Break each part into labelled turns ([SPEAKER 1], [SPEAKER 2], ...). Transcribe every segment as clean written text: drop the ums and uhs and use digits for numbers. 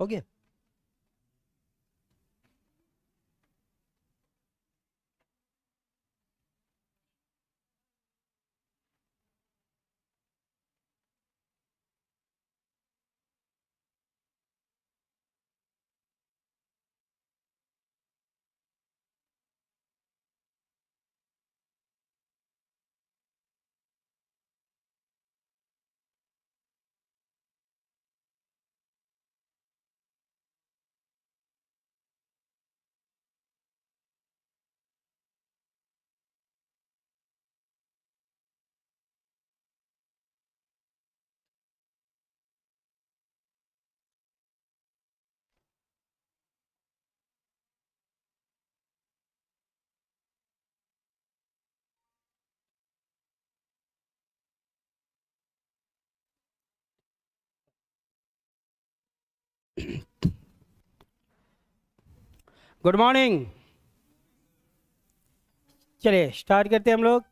[SPEAKER 1] Okay. Good morning. चलिए start करते हैं हम लोग।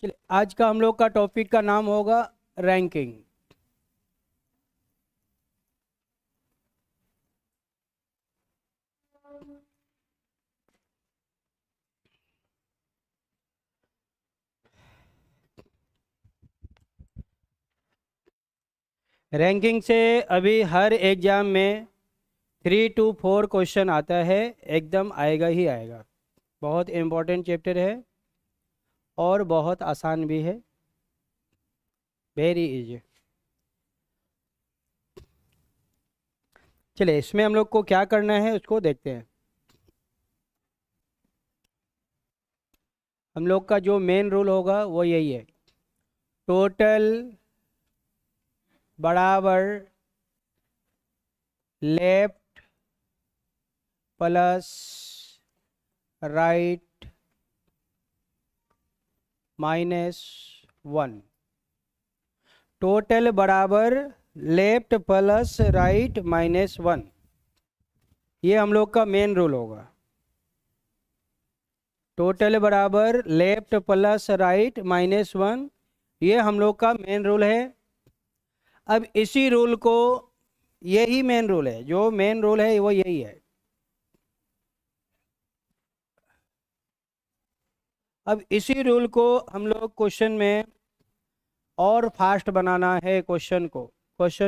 [SPEAKER 1] चलिए आज का हम लोग का टॉपिक का नाम होगा रैंकिंग। रैंकिंग से अभी हर एग्जाम में 3 to 4 क्वेश्चन आता है, एकदम आएगा ही आएगा। बहुत इम्पोर्टेंट चैप्टर है और बहुत आसान भी है, वेरी इजी। चलिए इसमें हम लोग को क्या करना है उसको देखते हैं। हम लोग का जो मेन रूल होगा वो यही है, टोटल बराबर लेफ्ट प्लस राइट -1। टोटल बराबर लेफ्ट प्लस राइट -1, ये हम लोग का मेन रूल होगा। टोटल बराबर लेफ्ट प्लस राइट -1, ये हम लोग का मेन रूल है। अब इसी रूल को, यही मेन रूल है, जो मेन रूल है वो यही है। अब इसी रूल को हम लोग क्वेश्चन में और फास्ट बनाना है, क्वेश्चन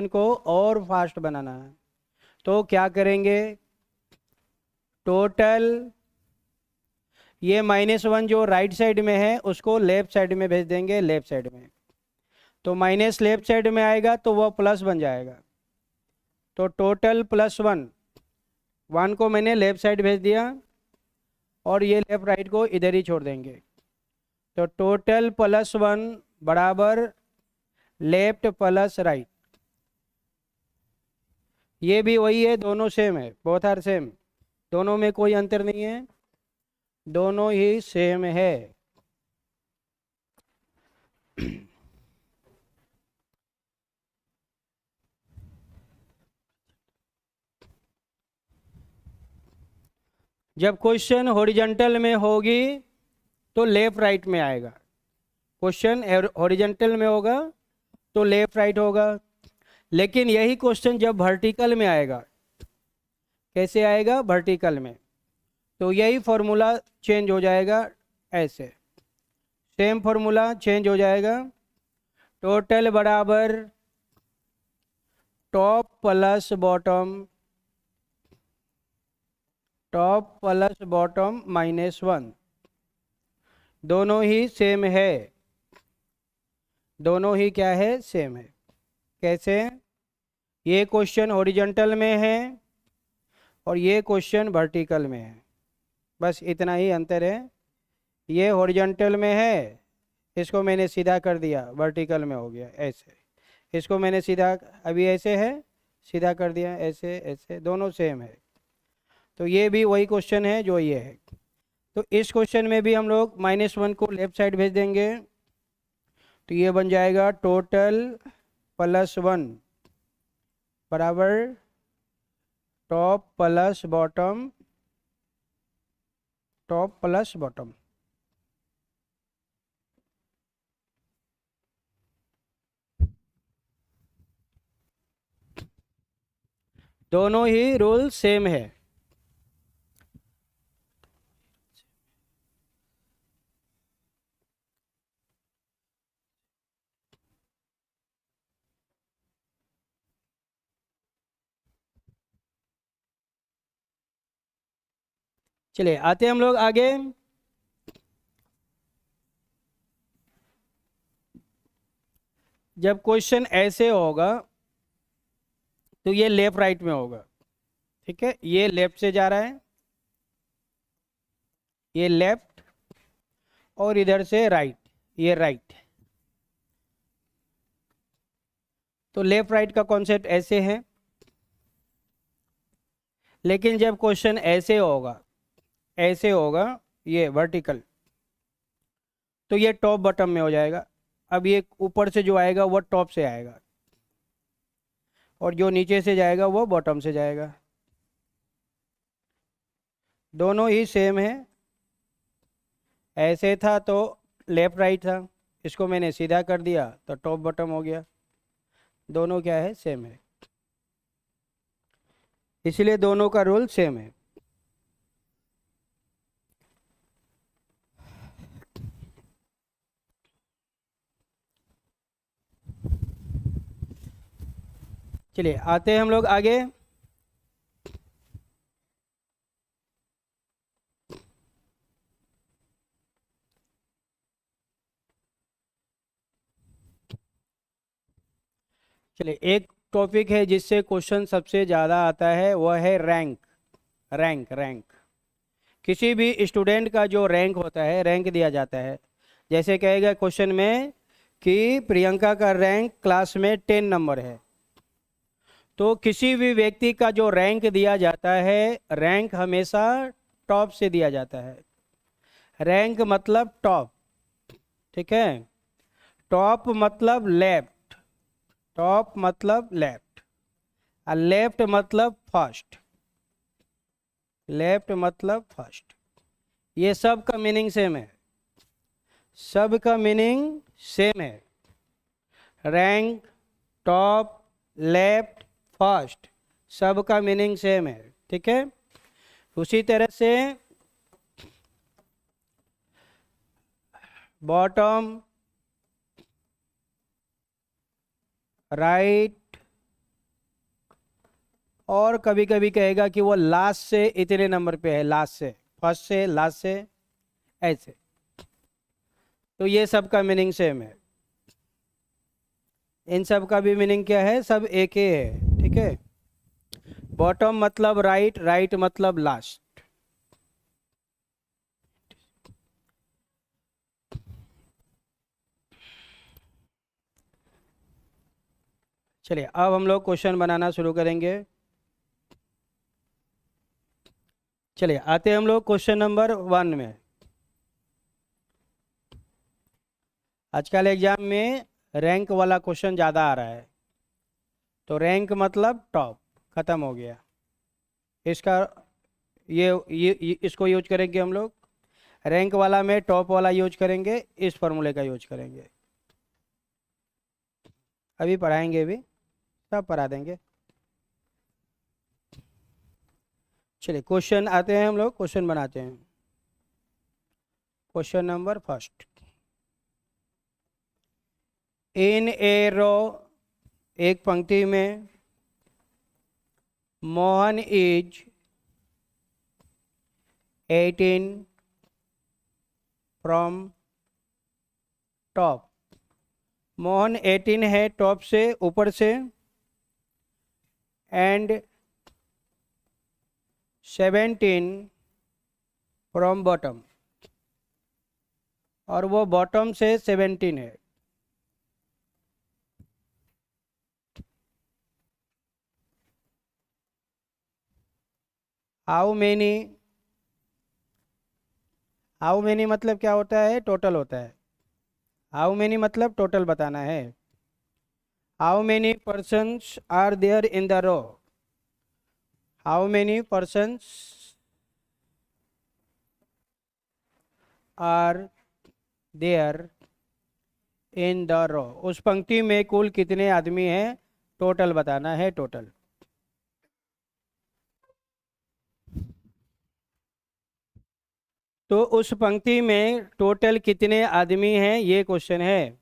[SPEAKER 1] को और फास्ट बनाना है। तो क्या करेंगे, टोटल ये -1 जो राइट साइड में है उसको लेफ्ट साइड में भेज देंगे, लेफ्ट साइड में। तो माइनस लेफ्ट साइड में आएगा तो वह प्लस बन जाएगा। तो टोटल +1 को मैंने लेफ्ट साइड भेज दिया और ये लेफ्ट राइट को इधर ही छोड़ देंगे। तो टोटल +1 बराबर लेफ्ट प्लस राइट, ये भी वही है, दोनों सेम है, बोथ आर सेम, दोनों में कोई अंतर नहीं है, दोनों ही सेम है। जब क्वेश्चन हॉरिजॉन्टल में होगी तो लेफ्ट राइट में आएगा, क्वेश्चन हॉरिजॉन्टल में होगा तो लेफ्ट राइट होगा। लेकिन यही क्वेश्चन जब वर्टिकल में आएगा, कैसे आएगा, वर्टिकल में, तो यही फॉर्मूला चेंज हो जाएगा, ऐसे सेम फॉर्मूला चेंज हो जाएगा। टोटल बराबर top plus bottom, top plus bottom -1, दोनों ही सेम है, दोनों ही क्या है, सेम है। कैसे, ये क्वेश्चन हॉरिजॉन्टल में है और ये क्वेश्चन वर्टिकल में है, बस इतना ही अंतर है। ये हॉरिजॉन्टल में है, इसको मैंने सीधा कर दिया, वर्टिकल में हो गया ऐसे। इसको मैंने सीधा, अभी ऐसे है, सीधा कर दिया, ऐसे ऐसे, दोनों सेम है। तो ये भी वही क्वेश्चन है जो ये है। तो इस क्वेश्चन में भी हम लोग -1 को लेफ्ट साइड भेज देंगे, तो ये बन जाएगा टोटल +1 बराबर top plus bottom top plus bottom. दोनों ही रूल सेम है। चलिए आते हैं हम लोग आगे। जब क्वेश्चन ऐसे होगा तो ये लेफ्ट राइट में होगा, ठीक है। ये लेफ्ट से जा रहा है, ये लेफ्ट, और इधर से राइट, ये राइट। तो लेफ्ट राइट का कॉन्सेप्ट ऐसे है। लेकिन जब क्वेश्चन ऐसे होगा, ऐसे होगा, ये वर्टिकल, तो ये टॉप बॉटम में हो जाएगा। अब ये ऊपर से जो आएगा वो टॉप से आएगा, और जो नीचे से जाएगा वो बॉटम से जाएगा। दोनों ही सेम है। ऐसे था तो लेफ्ट राइट था, इसको मैंने सीधा कर दिया तो टॉप बॉटम हो गया। दोनों क्या है, सेम है, इसलिए दोनों का रूल सेम है। चलिए आते हैं हम लोग आगे। चलिए एक टॉपिक है जिससे क्वेश्चन सबसे ज़्यादा आता है, वह है रैंक। रैंक रैंक किसी भी स्टूडेंट का जो रैंक होता है, रैंक दिया जाता है। जैसे कहेगा क्वेश्चन में कि प्रियंका का रैंक क्लास में 10 नंबर है, तो किसी भी व्यक्ति का जो रैंक दिया जाता है, रैंक हमेशा टॉप से दिया जाता है। रैंक मतलब टॉप, ठीक है। टॉप मतलब लेफ्ट, टॉप मतलब लेफ्ट, और लेफ्ट मतलब फर्स्ट, लेफ्ट मतलब फर्स्ट। ये सब का मीनिंग सेम है, सब का मीनिंग सेम है। रैंक, टॉप, लेफ्ट, फर्स्ट, सब का मीनिंग सेम है, ठीक है। उसी तरह से बॉटम, राइट, और कभी कभी कहेगा कि वो लास्ट से इतने नंबर पे है, लास्ट से, फर्स्ट से, लास्ट से, ऐसे। तो ये सब का मीनिंग सेम है। इन सब का भी मीनिंग क्या है, सब एक ही है, ठीक है। बॉटम मतलब राइट, राइट मतलब लास्ट। चलिए अब हम लोग क्वेश्चन बनाना शुरू करेंगे। चलिए आते हैं हम लोग क्वेश्चन नंबर 1 में। आजकल एग्जाम में रैंक वाला क्वेश्चन ज़्यादा आ रहा है, तो रैंक मतलब टॉप, खत्म हो गया इसका। ये इसको यूज करेंगे हम लोग, रैंक वाला में टॉप वाला यूज करेंगे, इस फॉर्मूले का यूज करेंगे। अभी पढ़ाएंगे, भी सब पढ़ा देंगे। चलिए क्वेश्चन आते हैं, हम लोग क्वेश्चन बनाते हैं। Question number first, in a रो, एक पंक्ति में, Mohan is 18 from top. Mohan 18 है टॉप से, ऊपर से, एंड 17 फ्रॉम बॉटम, और वो बॉटम से 17 है। हाउ मेनी, हाउ मेनी मतलब क्या होता है, टोटल होता है। हाउ मेनी मतलब टोटल बताना है। How many persons are there in the row, how many persons are there in the row, उस पंक्ति में कुल कितने आदमी हैं, टोटल बताना है, टोटल। तो उस पंक्ति में टोटल कितने आदमी हैं, ये क्वेश्चन है।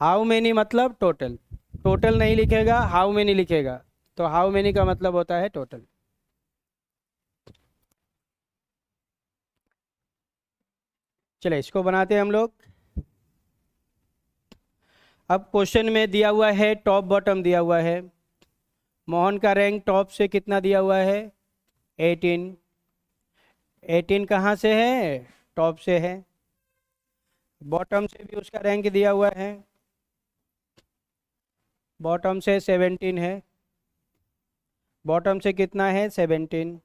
[SPEAKER 1] हाउ मेनी मतलब टोटल, टोटल नहीं लिखेगा, हाउ मेनी लिखेगा, तो हाउ मेनी का मतलब होता है टोटल। चले इसको बनाते हैं हम लोग। अब क्वेश्चन में दिया हुआ है, टॉप बॉटम दिया हुआ है। मोहन का रैंक टॉप से कितना दिया हुआ है, 18। 18 कहाँ से है, टॉप से है। बॉटम से भी उसका रैंक दिया हुआ है, बॉटम से 17 है। बॉटम से कितना है, 17।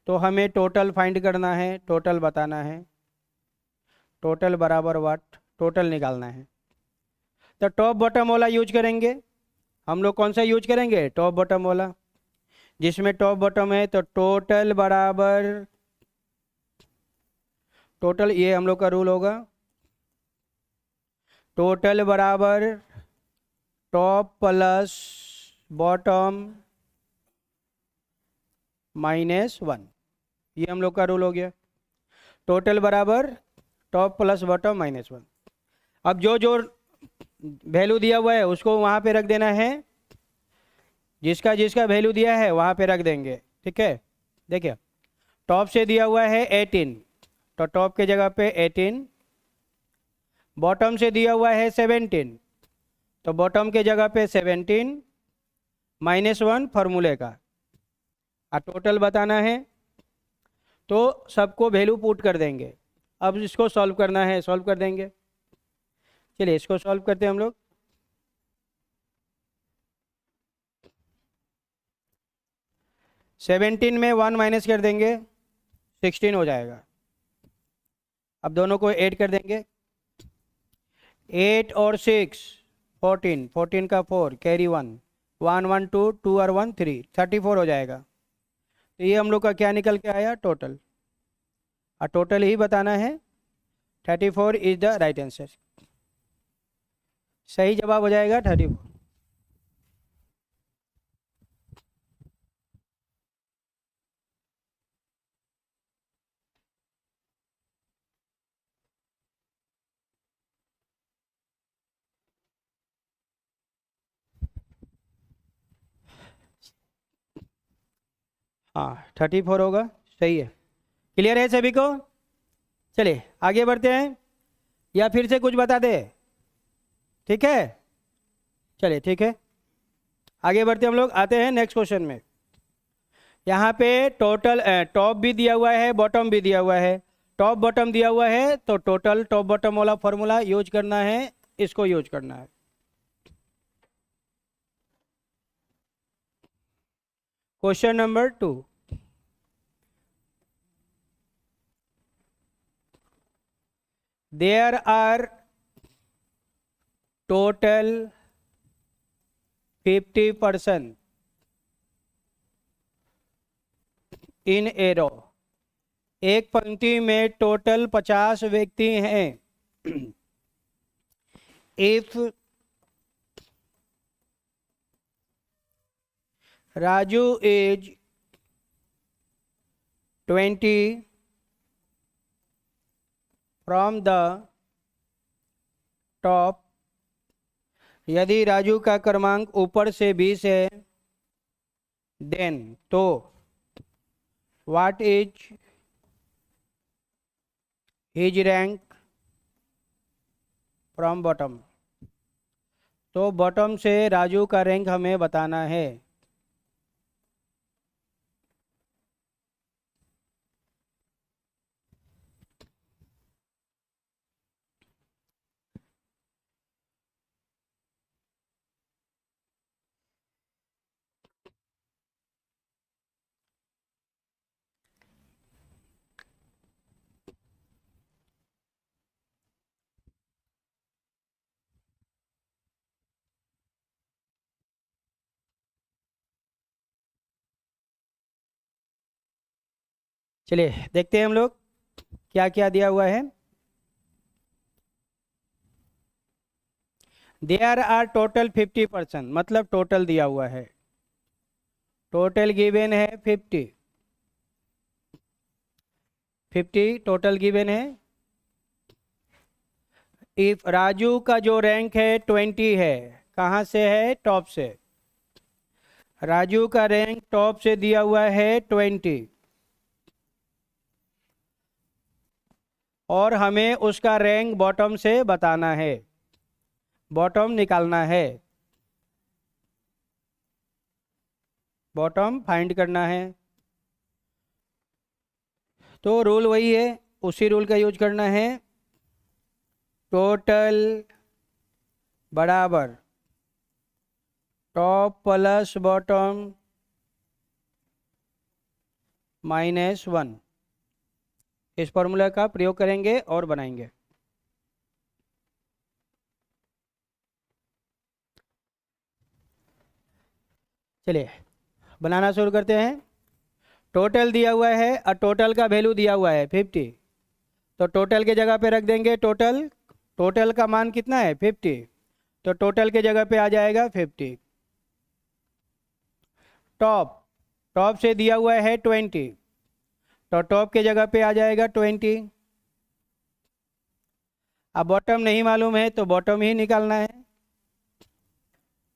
[SPEAKER 1] तो हमें टोटल फाइंड करना है, टोटल बताना है। टोटल बराबर वाट, टोटल निकालना है। तो टॉप बॉटम वाला यूज करेंगे हम लोग। कौन सा यूज करेंगे, टॉप बॉटम वाला। जिसमें टॉप बॉटम है तो टोटल बराबर, टोटल ये हम लोग का रूल होगा, टोटल बराबर टॉप प्लस बॉटम -1। ये हम लोग का रूल हो गया। टोटल बराबर टॉप प्लस बॉटम -1। अब जो जो वैल्यू दिया हुआ है उसको वहाँ पे रख देना है, जिसका जिसका वैल्यू दिया है वहाँ पे रख देंगे, ठीक है। देखिए टॉप से दिया हुआ है 18, तो टॉप के जगह पे 18। बॉटम से दिया हुआ है 17, तो बॉटम के जगह पे 17 -1 फॉर्मूले का। और टोटल बताना है तो सबको वैल्यू पुट कर देंगे। अब इसको सॉल्व करना है, सॉल्व कर देंगे। चलिए इसको सॉल्व करते हैं हम लोग। सेवेंटीन में 1 माइनस कर देंगे, 16 हो जाएगा। अब दोनों को ऐड कर देंगे, 8 और 6 14, 14 का 4 कैरी 1, 1 1 2, 2 और 1 3, 34 हो जाएगा। तो ये हम लोग का क्या निकल के आया, टोटल। और टोटल ही बताना है, 34 इज द राइट आंसर। सही जवाब हो जाएगा 34। हाँ 34 होगा, सही है। क्लियर है सभी को। चलिए आगे बढ़ते हैं, या फिर से कुछ बता दे, ठीक है। चलिए ठीक है, आगे बढ़ते हम लोग, आते हैं नेक्स्ट क्वेश्चन में। यहाँ पे टोटल टॉप भी दिया हुआ है, बॉटम भी दिया हुआ है। टॉप बॉटम दिया हुआ है तो टोटल टॉप बॉटम वाला फॉर्मूला यूज करना है, इसको यूज करना है। Question number 2, there are total 50% in a row. एक पंक्ति में टोटल 50 व्यक्ति हैं। If Raju is 20 from the top, यदि राजू का क्रमांक ऊपर से 20 है, देन तो what is his rank from bottom. तो बॉटम से राजू का रैंक हमें बताना है। चलिए देखते हैं हम लोग। क्या क्या दिया हुआ है? देयर आर टोटल 50%, मतलब टोटल दिया हुआ है, टोटल गिवन है 50, 50 टोटल गिवन है। इफ राजू का जो रैंक है 20 है, कहाँ से है? टॉप से। राजू का रैंक टॉप से दिया हुआ है 20, और हमें उसका रैंक बॉटम से बताना है, बॉटम निकालना है, बॉटम फाइंड करना है। तो रूल वही है, उसी रूल का यूज करना है। टोटल बराबर टॉप प्लस बॉटम -1, इस फॉर्मूला का प्रयोग करेंगे और बनाएंगे। चलिए बनाना शुरू करते हैं। टोटल दिया हुआ है और टोटल का वैल्यू दिया हुआ है 50, तो टोटल के जगह पे रख देंगे टोटल, टोटल का मान कितना है 50, तो टोटल के जगह पे आ जाएगा 50। टॉप, टॉप से दिया हुआ है 20, तो टॉप के जगह पे आ जाएगा 20। अब बॉटम नहीं मालूम है तो बॉटम ही निकालना है,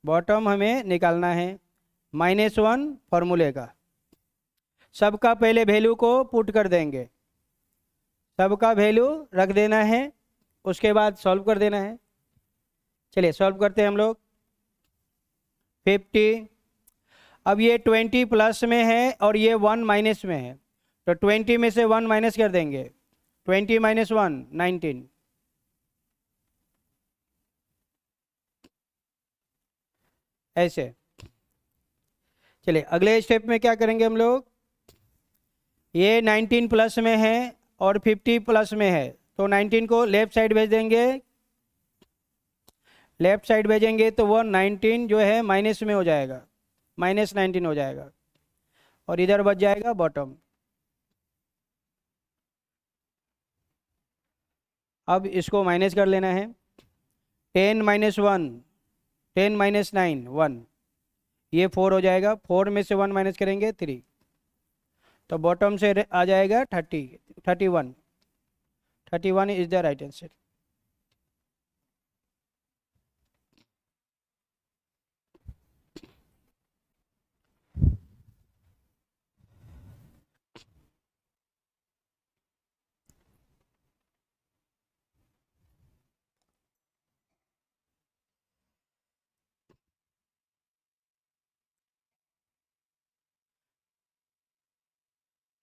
[SPEAKER 1] बॉटम हमें निकालना है -1 फॉर्मूले का। सबका पहले वैल्यू को पुट कर देंगे, सबका वैल्यू रख देना है, उसके बाद सॉल्व कर देना है। चलिए सॉल्व करते हैं हम लोग। 50, अब ये 20 प्लस में है और ये 1 माइनस में है, तो 20 में से 1 माइनस कर देंगे, 20 - 1 19, ऐसे। चलिए अगले स्टेप में क्या करेंगे हम लोग, ये 19 प्लस में है और 50 प्लस में है, तो 19 को लेफ्ट साइड भेज देंगे, लेफ्ट साइड भेजेंगे तो वो 19 जो है माइनस में हो जाएगा, -19 हो जाएगा, और इधर बच जाएगा बॉटम। अब इसको माइनस कर लेना है, 10 - 1, 10 - 9 1, ये 4 हो जाएगा, 4 में से 1 माइनस करेंगे 3, तो बॉटम से आ जाएगा 30, 31, 31 is the right answer.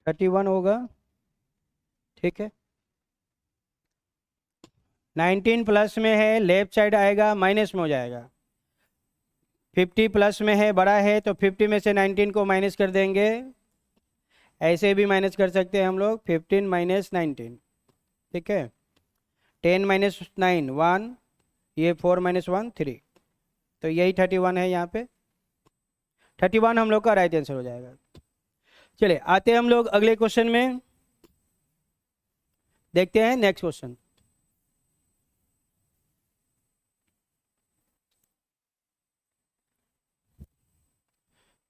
[SPEAKER 1] Thirty one होगा, ठीक है। 19 प्लस में है, लेफ्ट साइड आएगा माइनस में हो जाएगा, 50 प्लस में है, बड़ा है, तो 50 में से 19 को माइनस कर देंगे, ऐसे भी माइनस कर सकते हैं हम लोग, 15 - 19, ठीक है। 10 - 9 1, ये 4 - 1 3, तो यही 31 है, यहाँ पे 31 हम लोग का राइट आंसर हो जाएगा। चलिए आते हैं हम लोग अगले क्वेश्चन में, देखते हैं next question.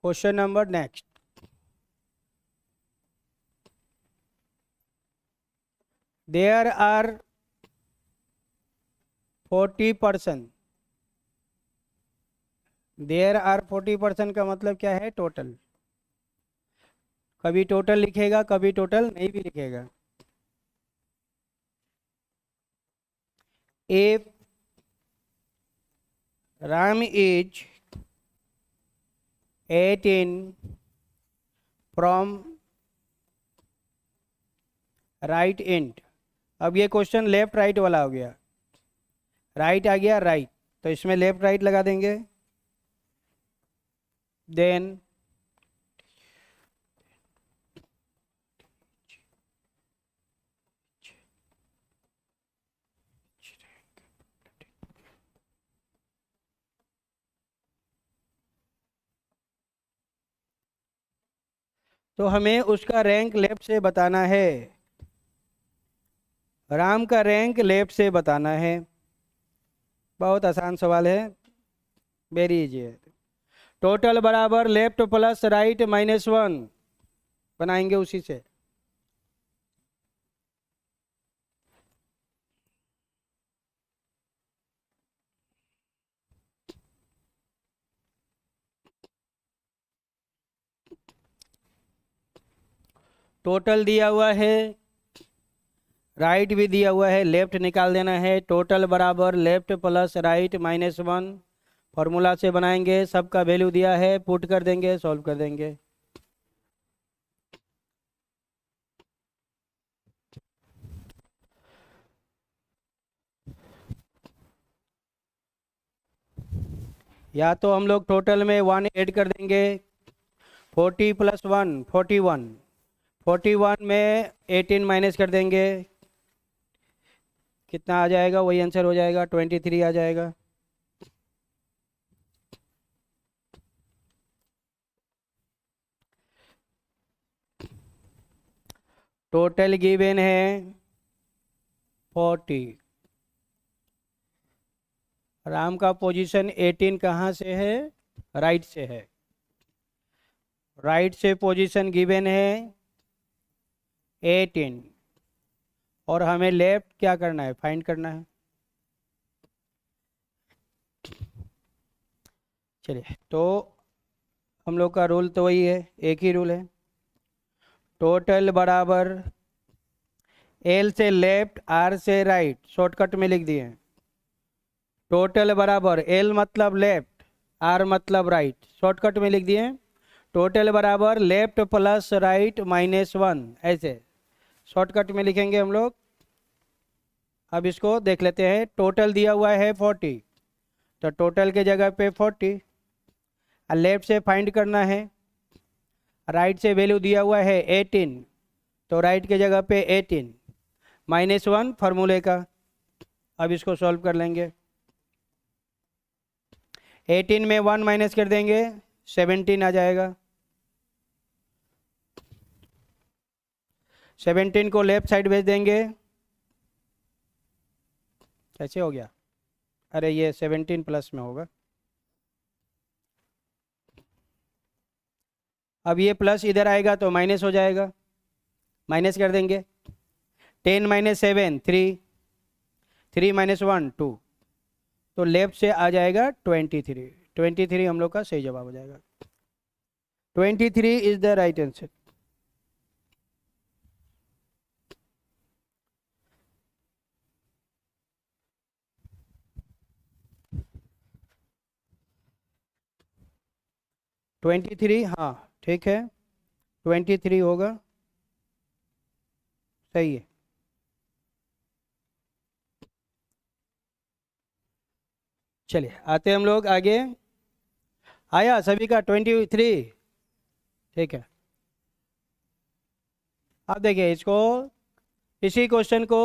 [SPEAKER 1] Question number next, there are 40%, there are 40% का मतलब क्या है? टोटल, कभी टोटल लिखेगा कभी टोटल नहीं भी लिखेगा। If Ram is 18 from right end, अब ये क्वेश्चन लेफ्ट राइट वाला हो गया, राइट आ गया राइट, तो इसमें लेफ्ट राइट लगा देंगे, देन तो हमें उसका रैंक लेफ्ट से बताना है, राम का रैंक लेफ्ट से बताना है। बहुत आसान सवाल है, वेरी इजी है। टोटल बराबर लेफ्ट प्लस राइट -1 बनाएंगे उसी से। टोटल दिया हुआ है, राइट भी दिया हुआ है, लेफ्ट निकाल देना है। टोटल बराबर लेफ्ट प्लस राइट -1 फॉर्मूला से बनाएंगे। सबका वैल्यू दिया है, पुट कर देंगे, सॉल्व कर देंगे। या तो हम लोग टोटल में 1 ऐड कर देंगे। 40 + 1 41, 41 में 18 माइनस कर देंगे। कितना आ जाएगा? वही आंसर हो जाएगा, 23 आ जाएगा। टोटल गिवन है 40। राम का पोजीशन 18 कहाँ से है? राइट से है। राइट से पोजीशन गिवन है 18 और हमें लेफ्ट क्या करना है? फाइंड करना है। चलिए, तो हम लोग का रूल तो वही है, एक ही रूल है। टोटल बराबर एल से लेफ्ट, आर से राइट, शॉर्टकट में लिख दिए। टोटल बराबर एल मतलब लेफ्ट, आर मतलब राइट, शॉर्टकट में लिख दिए। टोटल बराबर लेफ्ट प्लस राइट -1, ऐसे शॉर्टकट में लिखेंगे हम लोग। अब इसको देख लेते हैं। टोटल दिया हुआ है 40, तो टोटल के जगह पे 40, और लेफ्ट से फाइंड करना है। राइट से वैल्यू दिया हुआ है 18, तो राइट के जगह पे 18 -1 फार्मूले का। अब इसको सॉल्व कर लेंगे। 18 में 1 माइनस कर देंगे, 17 आ जाएगा। 17 को लेफ्ट साइड भेज देंगे। कैसे हो गया? अरे ये 17 प्लस में होगा। अब ये प्लस इधर आएगा तो माइनस हो जाएगा, माइनस कर देंगे। 10 - 7 3, 3 - 1 2, तो लेफ्ट से आ जाएगा 23। 23 हम लोग का सही जवाब हो जाएगा। 23 is the right answer. Twenty three, हाँ ठीक है, 23 होगा, सही है। चलिए आते हम लोग आगे। आया सभी का 23? ठीक है। अब देखिए इसको, इसी क्वेश्चन को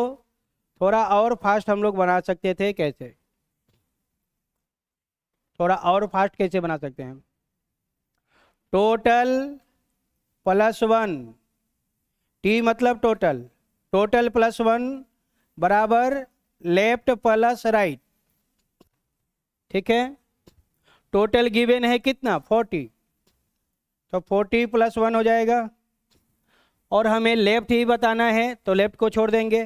[SPEAKER 1] थोड़ा और फास्ट हम लोग बना सकते थे। कैसे? थोड़ा और फास्ट कैसे बना सकते हैं? टोटल +1, टी मतलब टोटल, टोटल +1 बराबर लेफ्ट प्लस राइट। ठीक है, टोटल गिवन है कितना? 40, तो 40 + 1 हो जाएगा। और हमें लेफ्ट ही बताना है तो लेफ्ट को छोड़ देंगे,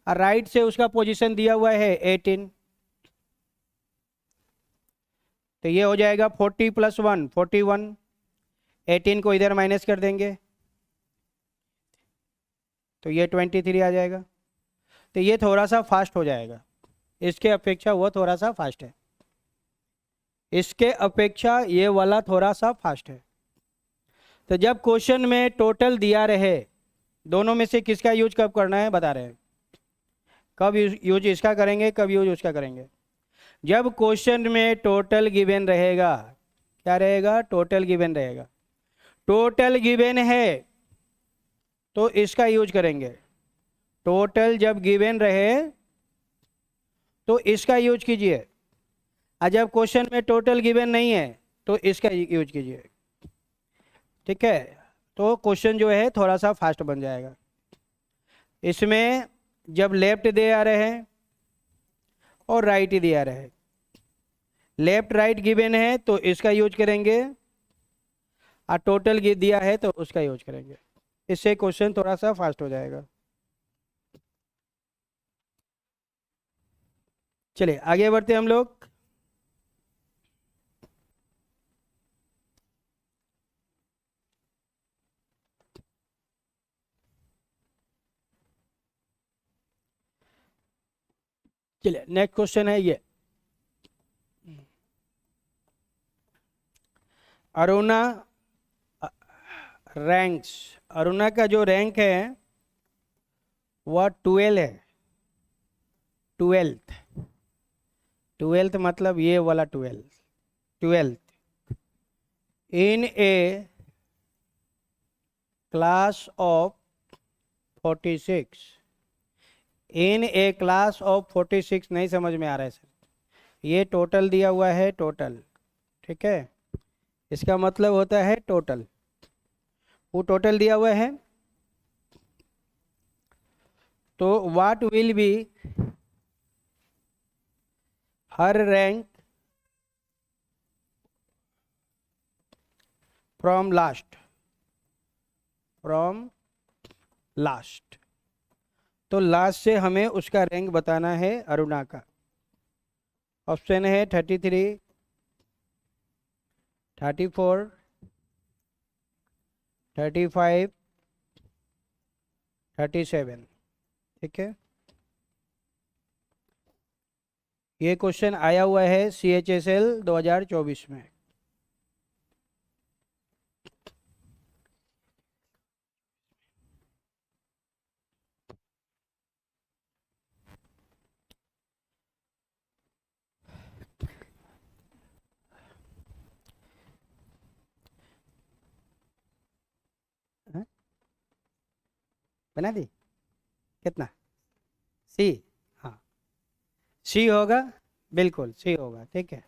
[SPEAKER 1] और राइट से उसका पोजीशन दिया हुआ है 18, तो ये हो जाएगा 40 + 1 41। 18 को इधर माइनस कर देंगे, तो ये 23 आ जाएगा। तो ये थोड़ा सा फास्ट हो जाएगा, इसके अपेक्षा वो थोड़ा सा फास्ट है, इसके अपेक्षा ये वाला थोड़ा सा फास्ट है। तो जब क्वेश्चन में टोटल दिया रहे, दोनों में से किसका यूज कब करना है बता रहे हैं। कब यूज इसका करेंगे, कब यूज उसका करेंगे? जब क्वेश्चन में टोटल गिवन रहेगा। क्या रहेगा? टोटल गिवन रहेगा। टोटल गिवन है तो इसका यूज करेंगे। टोटल जब गिवन रहे तो इसका यूज कीजिए, और जब क्वेश्चन में टोटल गिवन नहीं है तो इसका यूज कीजिए। ठीक है, तो क्वेश्चन जो है थोड़ा सा फास्ट बन जाएगा। इसमें जब लेफ्ट दे आ रहे हैं और राइट दे आ रहे हैं, लेफ्ट राइट गिवन है तो इसका यूज करेंगे, और टोटल दिया है तो उसका यूज करेंगे। इससे क्वेश्चन थोड़ा सा फास्ट हो जाएगा। चलिए आगे बढ़ते हम लोग। चलिए नेक्स्ट क्वेश्चन है ये, अरुणा रैंक्स, अरुणा का जो रैंक है वह 12 है, 12th, 12th मतलब ये वाला 12th in a class of 46, in a class of 46 नहीं समझ में आ रहा है सर, ये टोटल दिया हुआ है, टोटल, ठीक है, इसका मतलब होता है टोटल, वो टोटल दिया हुआ है, तो what will be her rank from last, from last, तो लास्ट से हमें उसका रैंक बताना है अरुणा का। ऑप्शन है 33, 34, 35, 37, ठीक है। ये क्वेश्चन आया हुआ है CHSL 2024 में। हाँ? बना दी कितना, सी, हाँ सी होगा, बिल्कुल सी होगा, ठीक है।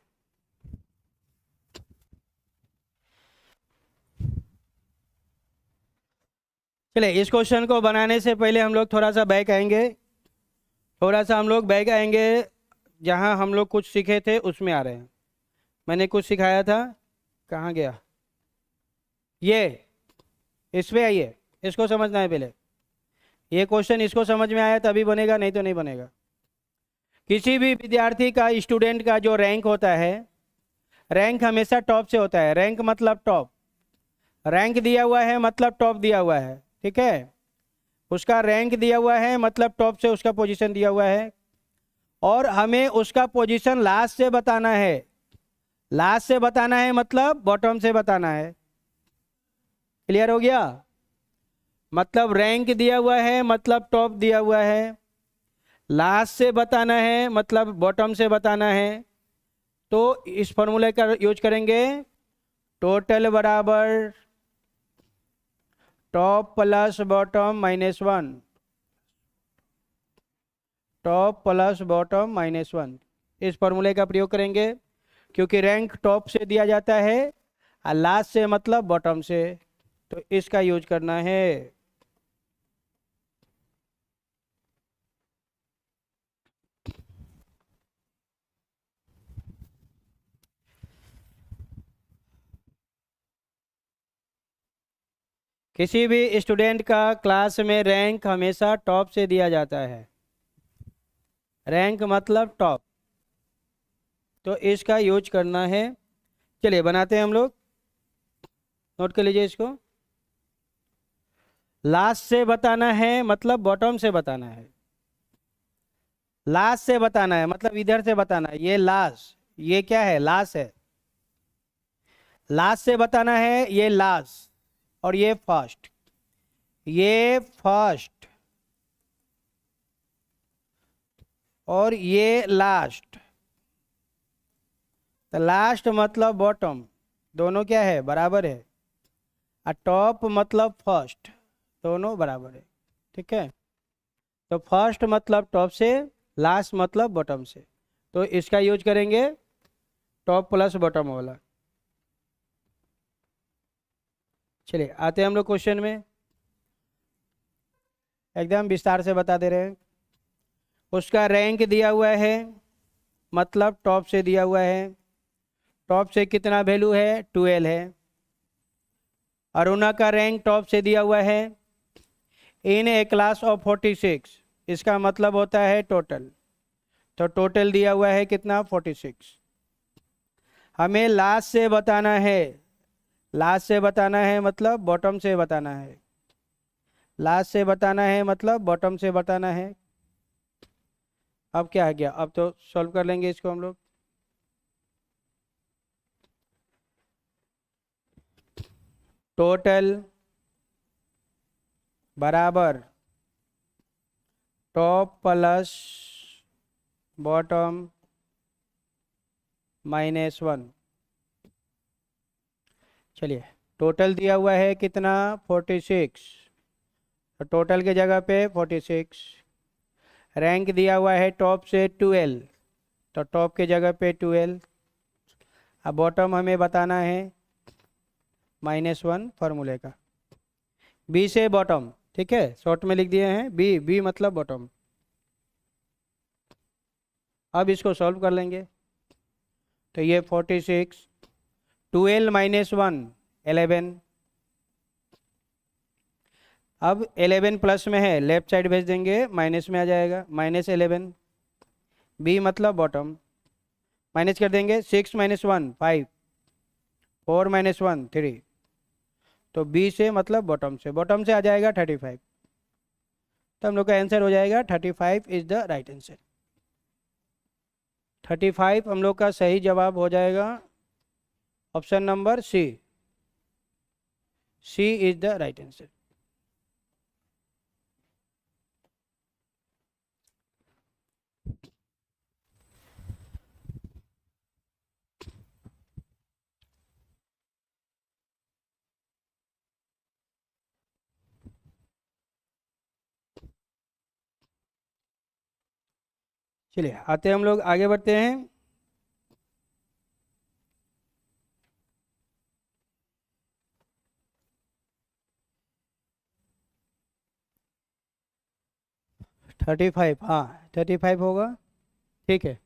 [SPEAKER 1] चलिए इस क्वेश्चन को बनाने से पहले हम लोग थोड़ा सा बैक आएंगे, थोड़ा सा हम लोग बैक आएंगे, जहाँ हम लोग कुछ सीखे थे उसमें आ रहे हैं। मैंने कुछ सिखाया था, कहाँ गया ये, इस पे आइए, इसको समझना है पहले, ये क्वेश्चन इसको समझ में आया तभी बनेगा, नहीं तो नहीं बनेगा। किसी भी विद्यार्थी का, स्टूडेंट का जो रैंक होता है, रैंक हमेशा टॉप से होता है, रैंक मतलब टॉप, रैंक दिया हुआ है मतलब टॉप दिया हुआ है, ठीक है, उसका रैंक दिया हुआ है मतलब टॉप से उसका पोजीशन दिया हुआ है, और हमें उसका पोजीशन लास्ट से बताना है, लास्ट से बताना है मतलब बॉटम से बताना है। क्लियर हो गया, मतलब रैंक दिया हुआ है मतलब टॉप दिया हुआ है, लास्ट से बताना है मतलब बॉटम से बताना है, तो इस फॉर्मूले का यूज करेंगे, टोटल बराबर top plus bottom -1, top plus bottom -1, इस फॉर्मूले का प्रयोग करेंगे, क्योंकि रैंक टॉप से दिया जाता है और लास्ट से मतलब बॉटम से, तो इसका यूज करना है। किसी भी स्टूडेंट का क्लास में रैंक हमेशा टॉप से दिया जाता है, रैंक मतलब टॉप, तो इसका यूज करना है। चलिए बनाते हैं हम लोग, नोट कर लीजिए इसको, लास्ट से बताना है मतलब बॉटम से बताना है, लास्ट से बताना है मतलब इधर से बताना है, ये लास्ट, ये क्या है, लास्ट है, लास्ट से बताना है, ये लास्ट, और ये फर्स्ट, ये फर्स्ट, और ये लास्ट, तो लास्ट मतलब बॉटम, दोनों क्या है, बराबर है, और टॉप मतलब फर्स्ट, दोनों बराबर है, ठीक है, तो फर्स्ट मतलब टॉप से, लास्ट मतलब बॉटम से, तो इसका यूज करेंगे टॉप प्लस बॉटम वाला। चलिए आते हैं हम लोग क्वेश्चन में, एकदम विस्तार से बता दे रहे हैं। उसका रैंक दिया हुआ है, मतलब टॉप से दिया हुआ है। टॉप से कितना वैल्यू है? 12 है। अरुणा का रैंक टॉप से दिया हुआ है इन ए क्लास ऑफ 46। इसका मतलब होता है टोटल। तो टोटल दिया हुआ है कितना? 46। हमें लास्ट से बताना है। लास्ट से बताना है मतलब बॉटम से बताना है। लास्ट से बताना है मतलब बॉटम से बताना है। अब क्या है? गया अब तो सॉल्व कर लेंगे इसको हम लोग। टोटल बराबर टॉप प्लस बॉटम -1। चलिए, टोटल दिया हुआ है कितना? 46। तो टोटल की जगह पे 46। रैंक दिया हुआ है टॉप से 12। तो टॉप की जगह पे 12। अब बॉटम हमें बताना है -1 फॉर्मूले का। बी से बॉटम, ठीक है, शॉर्ट में लिख दिए हैं बी। बी मतलब बॉटम। अब इसको सॉल्व कर लेंगे। तो ये 46, 12 -1 11। अब 11 प्लस में है, लेफ्ट साइड भेज देंगे, माइनस में आ जाएगा, -11। बी मतलब बॉटम। माइनस कर देंगे, 6 -1 5, 4 -1 3। तो बी से मतलब बॉटम से, बॉटम से आ जाएगा 35। तो हम लोग का आंसर हो जाएगा 35 इज द राइट आंसर। 35 हम लोग का सही जवाब हो जाएगा option number C. C is the right answer. चलिए आते हम लोग आगे बढ़ते हैं। थर्टी फाइव, हाँ 35 होगा, ठीक है।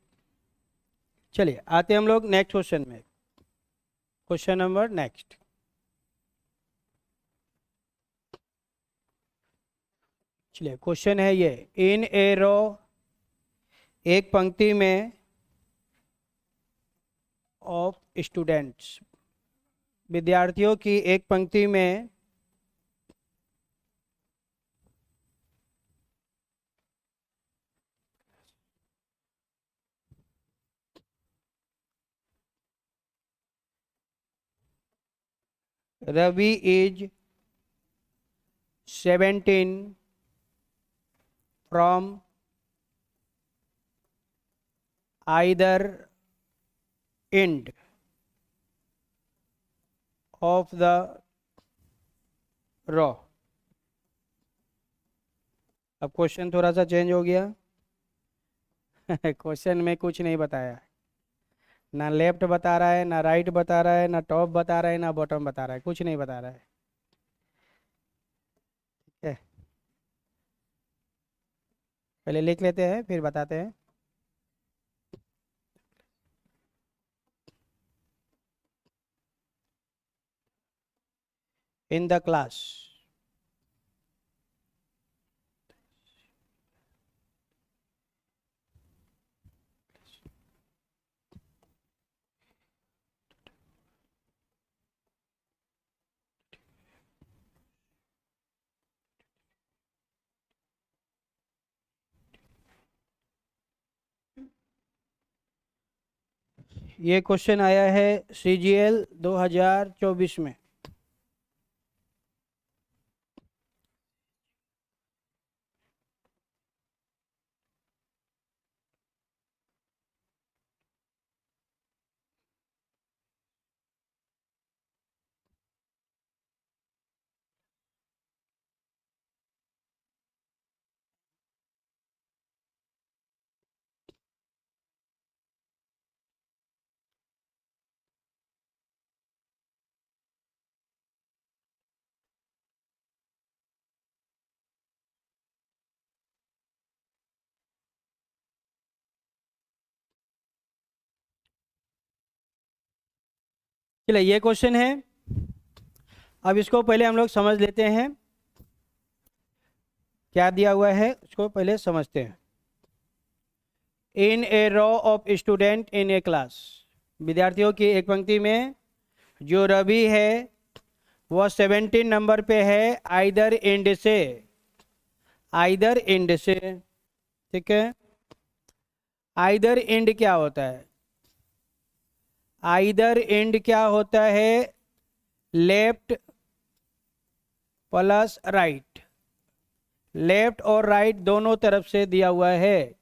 [SPEAKER 1] चलिए आते हम लोग नेक्स्ट क्वेश्चन में। Question number next. चलिए क्वेश्चन है ये, इन ए रो, एक पंक्ति में, ऑफ स्टूडेंट्स, विद्यार्थियों की एक पंक्ति में Ravi is 17 from either end of the row. अब क्वेश्चन थोड़ा सा चेंज हो गया। क्वेश्चन में कुछ नहीं बताया, ना लेफ्ट बता रहा है, ना राइट बता रहा है, ना टॉप बता रहा है, ना बॉटम बता रहा है, कुछ नहीं बता रहा है। ठीक है, पहले लिख लेते हैं फिर बताते हैं। इन द क्लास, ये क्वेश्चन आया है CGL 2024 में। चलिए ये क्वेश्चन है, अब इसको पहले हम लोग समझ लेते हैं क्या दिया हुआ है, उसको पहले समझते हैं। In a row of student in a class, विद्यार्थियों की एक पंक्ति में जो रवि है वह 17 नंबर पे है आइदर एंड से, आइदर एंड से, ठीक है। आइदर एंड क्या होता है? आइदर एंड क्या होता है? लेफ्ट प्लस राइट, लेफ्ट और राइट दोनों तरफ से दिया हुआ है।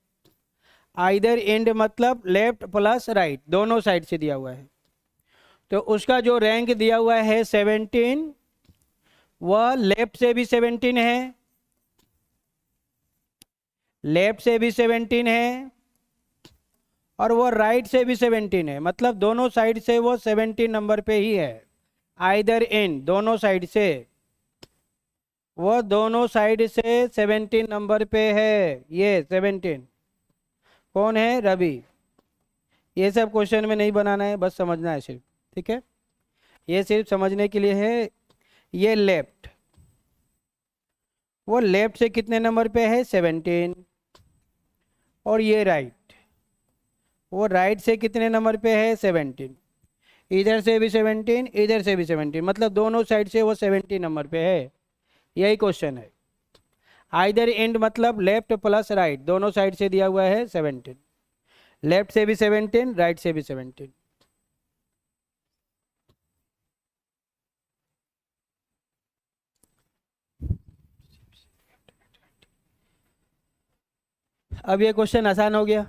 [SPEAKER 1] आइदर एंड मतलब लेफ्ट प्लस राइट दोनों साइड से दिया हुआ है। तो उसका जो रैंक दिया हुआ है 17, वह लेफ्ट से भी 17 है, लेफ्ट से भी 17 है, और वो राइट से भी 17 है, मतलब दोनों साइड से वो 17 नंबर पे ही है। आइदर एंड दोनों साइड से, वो दोनों साइड से 17 नंबर पे है। ये 17 कौन है? रवि। ये सब क्वेश्चन में नहीं बनाना है, बस समझना है सिर्फ, ठीक है। ये सिर्फ समझने के लिए है। ये लेफ्ट, वो लेफ्ट से कितने नंबर पे है? 17। और ये राइट, वो राइट से कितने नंबर पे है? 17। इधर से भी 17, इधर से भी 17, मतलब दोनों साइड से वो 17 नंबर पे है। यही क्वेश्चन है। आइदर एंड मतलब लेफ्ट प्लस राइट दोनों साइड से दिया हुआ है 17, लेफ्ट से भी 17, राइट से भी 17। अब ये क्वेश्चन आसान हो गया,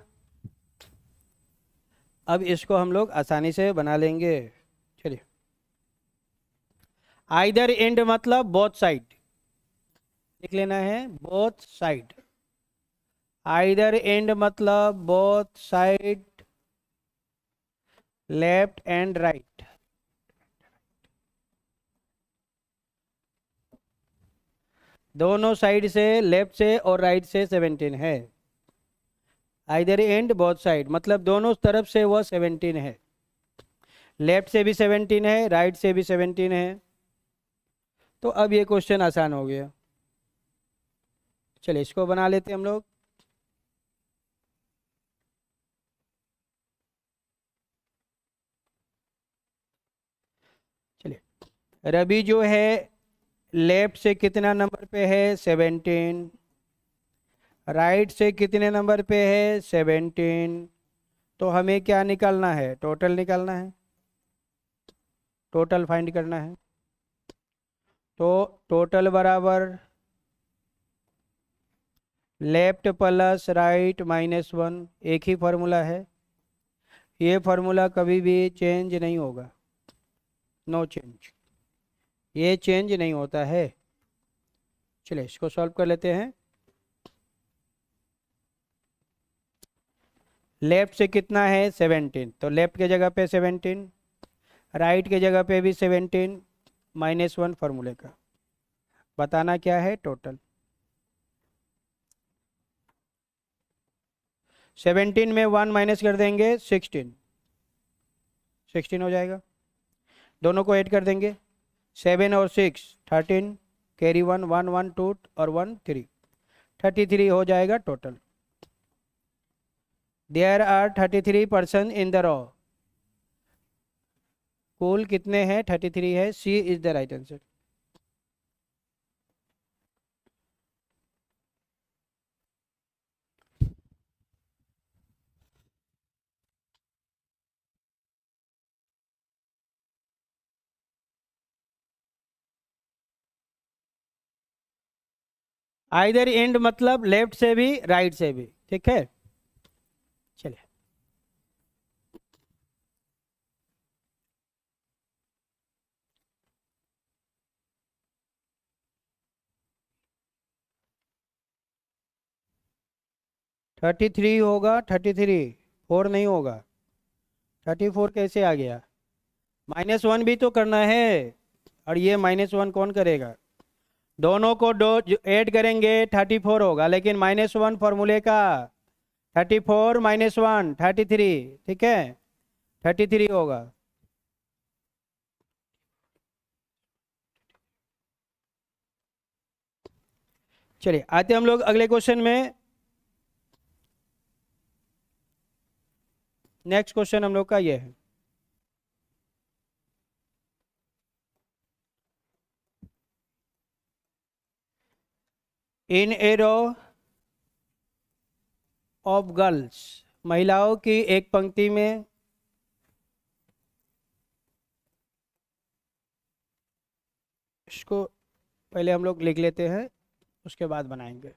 [SPEAKER 1] अब इसको हम लोग आसानी से बना लेंगे। चलिए, आइदर एंड मतलब बोथ साइड, लिख लेना है बोथ साइड। आइदर एंड मतलब both side, left and right. दोनों साइड से, लेफ्ट से और राइट से 17 है। आइदर एंड बोथ साइड मतलब दोनों तरफ से वो 17 है, लेफ्ट से भी 17 है, राइट से भी 17 है। तो अब ये क्वेश्चन आसान हो गया। चलिए इसको बना लेते हैं हम लोग। चलिए, रवि जो है लेफ्ट से कितना नंबर पे है? 17। राइट से कितने नंबर पे है? 17। तो हमें क्या निकालना है? टोटल निकालना है, टोटल फाइंड करना है। तो टोटल बराबर लेफ्ट प्लस राइट -1, एक ही फार्मूला है। ये फार्मूला कभी भी चेंज नहीं होगा, नो चेंज, ये चेंज नहीं होता है। चलिए इसको सॉल्व कर लेते हैं। लेफ्ट से कितना है? 17, तो लेफ्ट के जगह पे 17, राइट के जगह पे भी 17, -1 फार्मूले का। बताना क्या है? टोटल। 17 में 1 माइनस कर देंगे, 16, 16 हो जाएगा। दोनों को ऐड कर देंगे, 7 और 6 13, कैरी 1, 1 1 2 और 1 3, 33 हो जाएगा total. There are 33 person in the row. कुल कितने हैं? 33 है। C is the right answer. Either and मतलब लेफ्ट से भी राइट से भी, ठीक है। चलिए, थर्टी थ्री होगा, 33, 4 नहीं होगा। 34 कैसे आ गया? -1 भी तो करना है, और ये -1 कौन करेगा? दोनों को दो ऐड करेंगे 34 होगा, लेकिन -1 फॉर्मूले का। 34 -1 33, ठीक है, 33 होगा। चलिए आते हम लोग अगले क्वेश्चन में। नेक्स्ट क्वेश्चन हम लोग का ये है, इन ए रो ऑफ गर्ल्स, महिलाओं की एक पंक्ति में इसको पहले हम लोग लिख लेते हैं, उसके बाद बनाएंगे।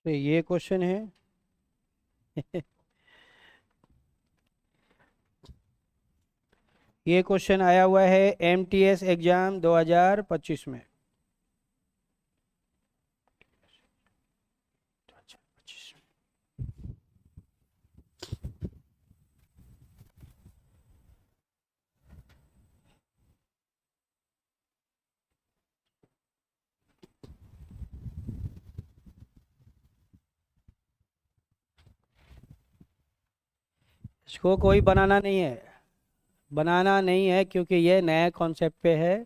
[SPEAKER 1] तो ये क्वेश्चन है ये क्वेश्चन आया हुआ है MTS एग्जाम 2025 में। इसको कोई बनाना नहीं है, बनाना नहीं है, क्योंकि ये नया कॉन्सेप्ट पे है,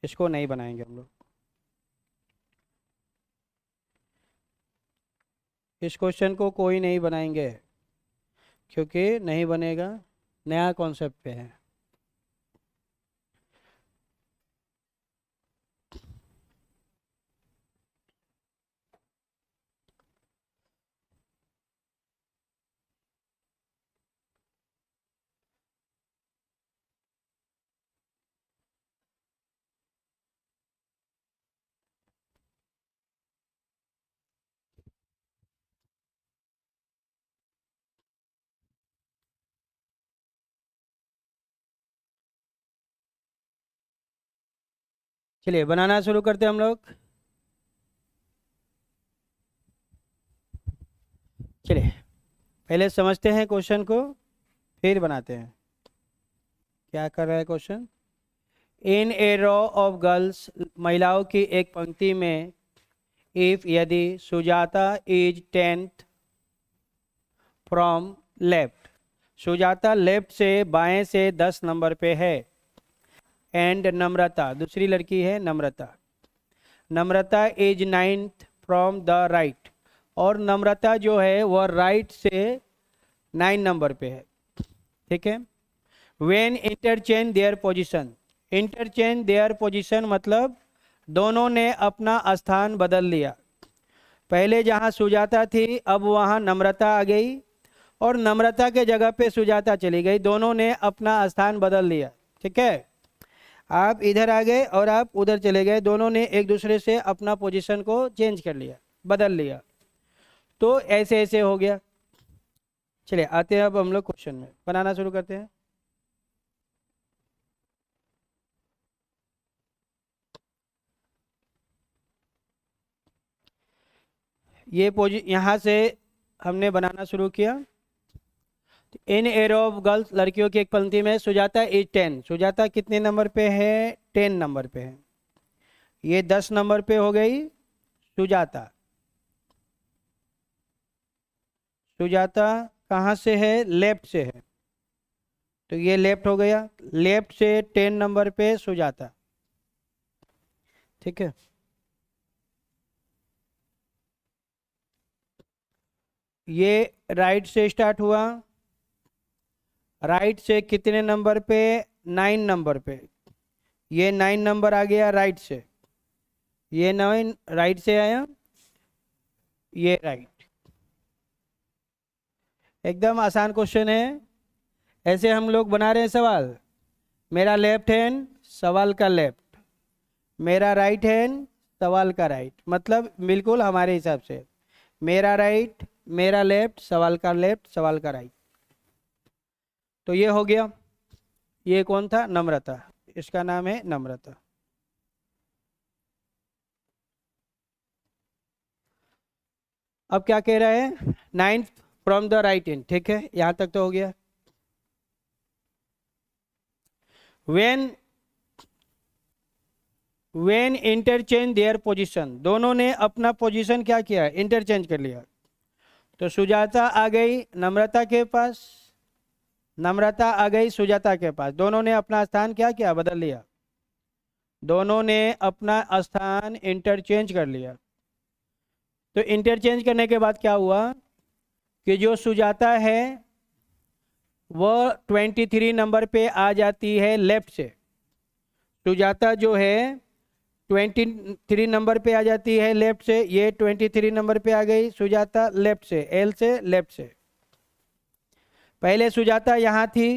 [SPEAKER 1] इसको नहीं बनाएंगे हम लोग। इस क्वेश्चन को कोई नहीं बनाएंगे, क्योंकि नहीं बनेगा, नया कॉन्सेप्ट पे है। चलिए बनाना शुरू करते हैं हम लोग। चलिए पहले समझते हैं क्वेश्चन को, फिर बनाते हैं। क्या कर रहा है question? In a row of girls, महिलाओं की एक पंक्ति में, इफ यदि Sujata is 10th from left, Sujata left से बाएं से 10 नंबर पे है, एंड नम्रता, दूसरी लड़की है Namrata, Namrata is 9th from the right, और नम्रता जो है वह राइट से 9 नंबर पे है, ठीक है। When interchange their position, interchange their position मतलब दोनों ने अपना स्थान बदल लिया। पहले जहाँ सुजाता थी अब वहाँ नम्रता आ गई, और नम्रता के जगह पे सुजाता चली गई, दोनों ने अपना स्थान बदल लिया, ठीक है। आप इधर आ गए और आप उधर चले गए, दोनों ने एक दूसरे से अपना पोजीशन को चेंज कर लिया, बदल लिया, तो ऐसे ऐसे हो गया। चलिए आते हैं अब हम लोग क्वेश्चन में, बनाना शुरू करते हैं। ये यहाँ से हमने बनाना शुरू किया। इन एरो ऑफ गर्ल्स, लड़कियों की एक पंक्ति में सुजाता इज 10। सुजाता कितने नंबर पे है? 10 नंबर पे है। ये 10 नंबर पे हो गई सुजाता। सुजाता कहाँ से है? लेफ्ट से है, तो ये लेफ्ट हो गया। लेफ्ट से 10 नंबर पे सुजाता। ठीक है। ये राइट से स्टार्ट हुआ। राइट से कितने नंबर पे? 9 नंबर पे। ये 9 नंबर आ गया राइट से। ये 9 राइट से आया, ये राइट। एकदम आसान क्वेश्चन है। ऐसे हम लोग बना रहे हैं सवाल। मेरा लेफ्ट हैंड, सवाल का लेफ्ट। मेरा राइट हैंड, सवाल का राइट। मतलब बिल्कुल हमारे हिसाब से मेरा राइट, मेरा लेफ्ट, सवाल का लेफ्ट, सवाल का राइट। तो ये हो गया। ये कौन था? नम्रता। इसका नाम है नम्रता। अब क्या कह रहा है? 9 फ्रॉम द राइट हैंड। ठीक है, यहां तक तो हो गया। when इंटरचेंज देयर पोजीशन, दोनों ने अपना पोजीशन क्या किया? इंटरचेंज कर लिया। तो सुजाता आ गई नम्रता के पास, नम्रता आ गई सुजाता के पास। दोनों ने अपना स्थान क्या किया? बदल लिया। दोनों ने अपना स्थान इंटरचेंज कर लिया। तो इंटरचेंज करने के बाद क्या हुआ कि जो सुजाता है वो 23 नंबर पे आ जाती है लेफ्ट से। सुजाता जो है 23 नंबर पे आ जाती है लेफ्ट से। ये 23 नंबर पे आ गई सुजाता लेफ्ट से, एल से, लेफ्ट से। पहले सुजाता यहाँ थी,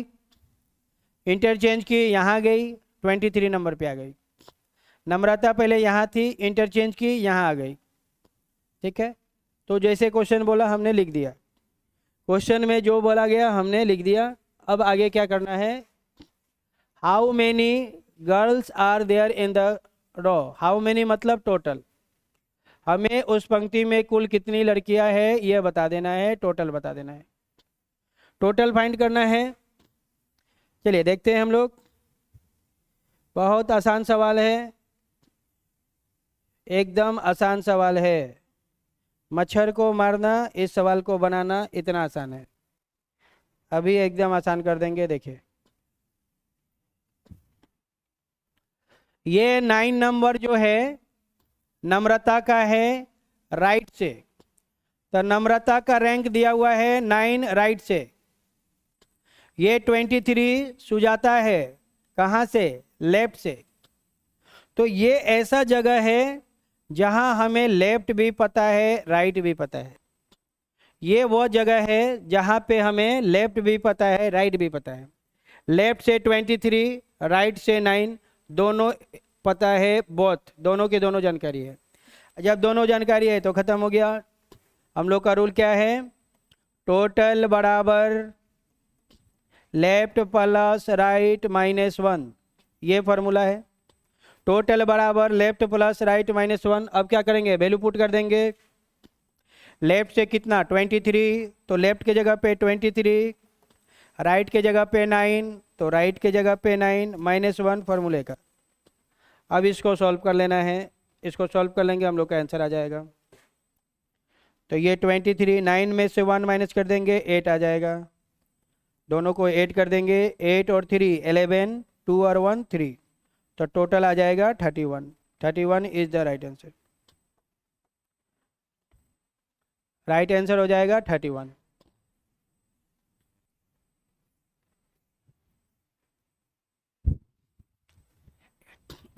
[SPEAKER 1] इंटरचेंज की, यहाँ गई, 23 नंबर पे आ गई। नम्रता पहले यहाँ थी, इंटरचेंज की, यहाँ आ गई। ठीक है। तो जैसे क्वेश्चन बोला हमने लिख दिया। क्वेश्चन में जो बोला गया हमने लिख दिया। अब आगे क्या करना है? How many girls are there in the row. How many मतलब टोटल। हमें उस पंक्ति में कुल कितनी लड़कियां हैं यह बता देना है, टोटल बता देना है, टोटल फाइंड करना है। चलिए देखते हैं हम लोग। बहुत आसान सवाल है, एकदम आसान सवाल है। मच्छर को मारना, इस सवाल को बनाना इतना आसान है। अभी एकदम आसान कर देंगे, देखिए। ये 9 नंबर जो है नम्रता का है राइट से। तो नम्रता का रैंक दिया हुआ है 9 राइट से। ये 23 सुजाता है, कहाँ से? लेफ्ट से। तो ये ऐसा जगह है जहां हमें लेफ्ट भी पता है, राइट भी पता है। ये वो जगह है जहां पे हमें लेफ्ट भी पता है, राइट भी पता है। लेफ्ट से 23, राइट से 9, दोनों पता है, बोथ, दोनों की दोनों जानकारी है। जब दोनों जानकारी है तो खत्म हो गया। हम लोग का रूल क्या है? टोटल बराबर लेफ्ट प्लस राइट -1, ये फॉर्मूला है। टोटल बराबर लेफ्ट प्लस राइट -1। अब क्या करेंगे? वैल्यू पुट कर देंगे। लेफ्ट से कितना? 23, तो लेफ्ट के जगह पे 23, राइट के जगह पे 9, तो राइट के जगह पे 9, -1 फॉर्मूले का। अब इसको सॉल्व कर लेना है। इसको सॉल्व कर लेंगे, हम लोग का आंसर आ जाएगा। तो ये 23, 9 में से 1 माइनस कर देंगे, 8 आ जाएगा। दोनों को 8 कर देंगे, 8 और 3 11, 2 और 1 3, तो टोटल आ जाएगा 31। 31 is the right answer. Right answer हो जाएगा 31।